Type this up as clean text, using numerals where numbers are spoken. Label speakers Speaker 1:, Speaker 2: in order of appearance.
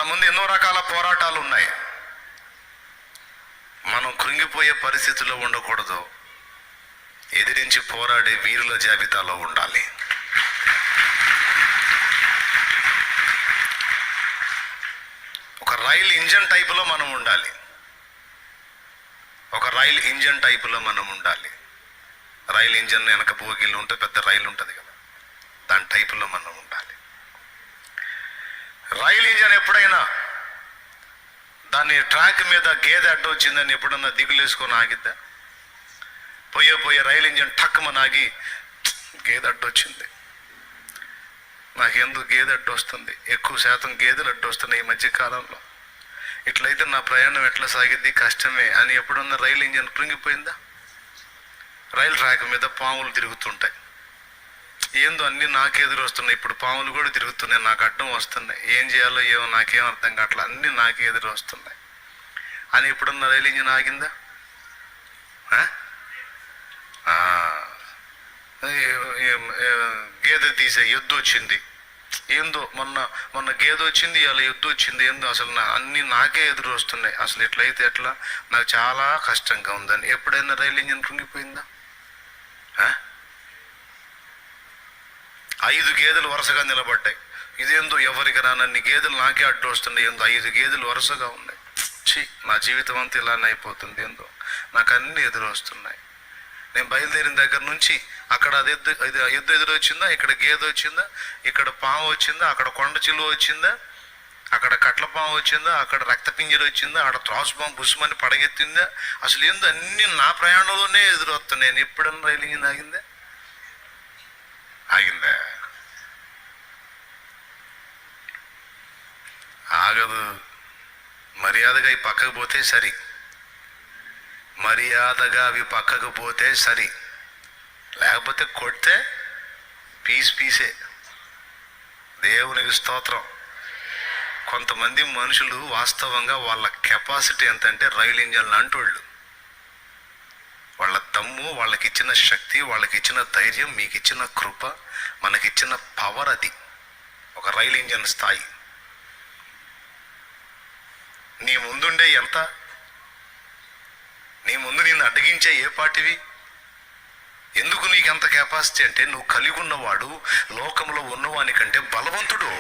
Speaker 1: ముందు ఎన్నో రకాల పోరాటాలు ఉన్నాయి. మనం కృంగిపోయే పరిస్థితిలో ఉండకూడదు. ఎదిరించి పోరాడే వీరుల జాబితాలో ఉండాలి. ఒక రైలు ఇంజన్ టైపులో మనం ఉండాలి. ఒక రైలు ఇంజన్ టైపులో మనం ఉండాలి. రైలు ఇంజన్ వెనక బోగీలు ఉంటుంది, పెద్ద రైలు ఉంటుంది కదా, దాని టైపులో మనం ఉండాలి. రైలు ఇంజన్ ఎప్పుడైనా దాన్ని ట్రాక్ మీద గేదె అడ్డు వచ్చిందని ఎప్పుడన్నా దిగులేసుకొని ఆగిద్దా? పోయే రైలు ఇంజన్ టక్కుమని ఆగి, గేదె అడ్డు వచ్చింది, నాకెందుకు గేదె అడ్డు వస్తుంది, ఎక్కువ శాతం గేదెలు అడ్డు వస్తున్నాయి ఈ మధ్యకాలంలో, ఇట్లయితే నా ప్రయాణం ఎట్లా సాగిద్ది, కష్టమే అని ఎప్పుడన్నా రైలు ఇంజన్ కృంగిపోయిందా? రైలు ట్రాక్ మీద పాములు తిరుగుతుంటాయి, ఏందో అన్నీ నాకే ఎదురు వస్తున్నాయి, ఇప్పుడు పాములు కూడా తిరుగుతున్నాయి, నాకు అడ్డం వస్తున్నాయి, ఏం చేయాలో ఏమో నాకేం అర్థం కావట్లా, అన్నీ నాకే ఎదురు వస్తున్నాయి అని ఎప్పుడన్నా రైలు ఇంజన్ ఆగిందా? గేదె తీసే ఎద్దు వచ్చింది, ఏందో మొన్న గేదె వచ్చింది, ఇలా ఎద్దు వచ్చింది, ఏందో అసలు అన్నీ నాకే ఎదురు వస్తున్నాయి, అసలు ఎట్లయితే ఎట్లా, నాకు చాలా కష్టంగా ఉందని ఎప్పుడైనా రైలు ఇంజన్ కృంగిపోయిందా? 5 గేదెలు వరుసగా నిలబడ్డాయి, ఇదేందో ఎవరికి రానన్ని గేదెలు నాకే అడ్డు వస్తున్నాయి, ఏందో 5 గేదెలు వరుసగా ఉన్నాయి, నా జీవితం అంతా ఇలానే అయిపోతుంది, ఏందో నాకు అన్నీ ఎదురు వస్తున్నాయి. నేను బయలుదేరిన దగ్గర నుంచి అక్కడ ఎద్దు ఎదురు వచ్చిందా, ఇక్కడ గేదె వచ్చిందా, ఇక్కడ పాము వచ్చిందా, అక్కడ కొండ చిలువ వచ్చిందా, అక్కడ కట్ల పాము వచ్చిందా, అక్కడ రక్తపింజరి వచ్చిందా, అక్కడ త్రాసు పాము బుస్మని పడగెత్తిందా, అసలు ఏందో అన్నీ నా ప్రయాణంలోనే ఎదురు వస్తాను. నేను ఎప్పుడన్నా రైలు ఇంజిన్ ఆగిందా? ఆగదు. మర్యాదగా అవి పక్కకు పోతే సరి, మర్యాదగా అవి పక్కకు పోతే సరి, లేకపోతే కొడితే పీసే. దేవునికి స్తోత్రం. కొంతమంది మనుషులు వాస్తవంగా వాళ్ళ కెపాసిటీ ఎంతంటే రైలు ఇంజన్ లాంటోళ్ళు. వాళ్ళ దమ్ము, వాళ్ళకిచ్చిన శక్తి, వాళ్ళకిచ్చిన ధైర్యం, మీకిచ్చిన కృప, మనకిచ్చిన పవర్, అది ఒక రైలు ఇంజన్ స్థాయి. నీ ముందుండే ఎంత, నీ ముందు నిన్ను అడ్డగించే ఏ పాటివి, ఎందుకు నీకు ఎంత కెపాసిటీ అంటే నువ్వు కలిగి ఉన్నవాడు లోకంలో ఉన్నవాని కంటే బలవంతుడు.